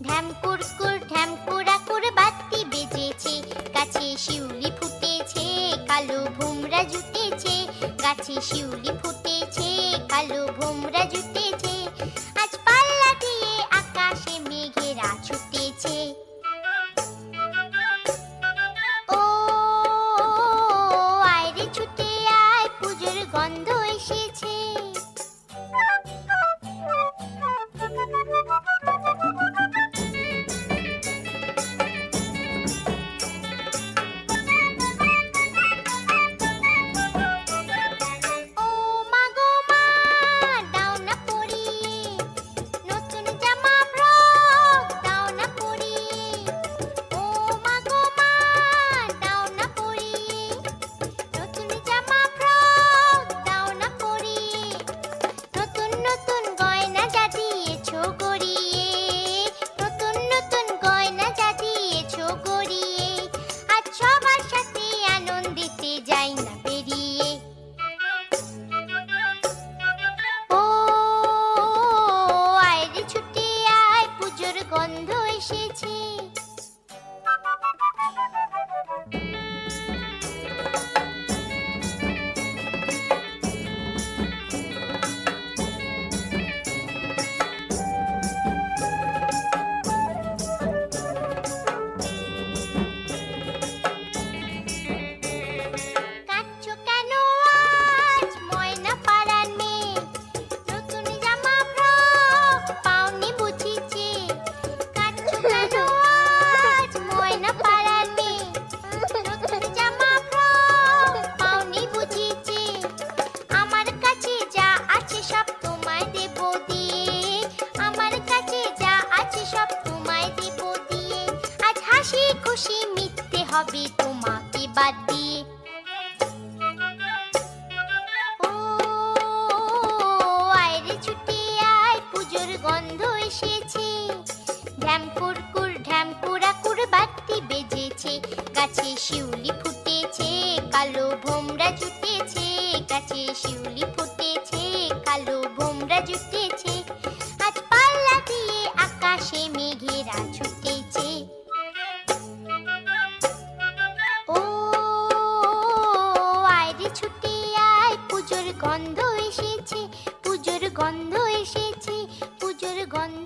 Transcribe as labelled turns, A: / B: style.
A: ঢ্যাম কুরকুর ঢ্যাম কুড়াকুর বাতি বেজেছে, গাছে শিউলি ফুটেছে, কালো ভোমরা জুটেছে, গাছে শিউলি ফুটেছে, কালো ভোমরা জুটেছে, আজ পাল্লা দিয়ে আকাশে মেঘেরা ছুটেছে। ও আয় রে ছুটে আয়, পুজোর গন্ধ এসেছে। ও মা গো মা, দাও না পরিয়ে নতুন জামা ফ্রক, দাও না পরিয়ে। ও মা গো মা, দাও না পরিয়ে নতুন জামা ফ্রক, দাও না পরিয়ে। নতুন নতুন গয়না যা দিয়েছো গড়িয়ে, নতুন নতুন গয়না যা দিয়েছো গড়িয়ে, আজ সবার সাথে আনন্দিতে যাই না বেরিয়ে। ও আয় রে ছুটে আয়, পুজোর গন্ধ এসেছে। কাঁদছো কেন আজ ময়না পাড়ার মেয়ে, নতুন জামা ফ্রক পাওনি বুঝিছে। কাঁদছো কেন আজ ময়না পাড়ার মেয়ে, নতুন জামা ফ্রক পাওনি বুঝিছে। আমার কাছে যা আছে সব তোমায় দেব দিয়ে, আমার কাছে যা আছে সব তোমায় দেব দিয়ে, আজ হাসি খুশি মিটতে হবে তোমাকে বাদ দিয়ে। ও আয় রে ছুটে আয়, পুজোর গন্ধ এসেছে। ঢ্যাম কুরকুর ঢ্যাম কুড়াকুর বাতি বেজেছে, গাছে শিউলি ফুটেছে, কালো ভোমরা জুটেছে, গাছে শিউলি ফুটেছে, কালো ভোমরা জুটেছে, আজ পাল্লা দিয়ে আকাশে মেঘেরা ছুটেছে। ও আয় রে ছুটে আয়, পুজোর গন্ধ এসেছে, পুজোর গন্ধ এসেছে, পুজোর গন্ধ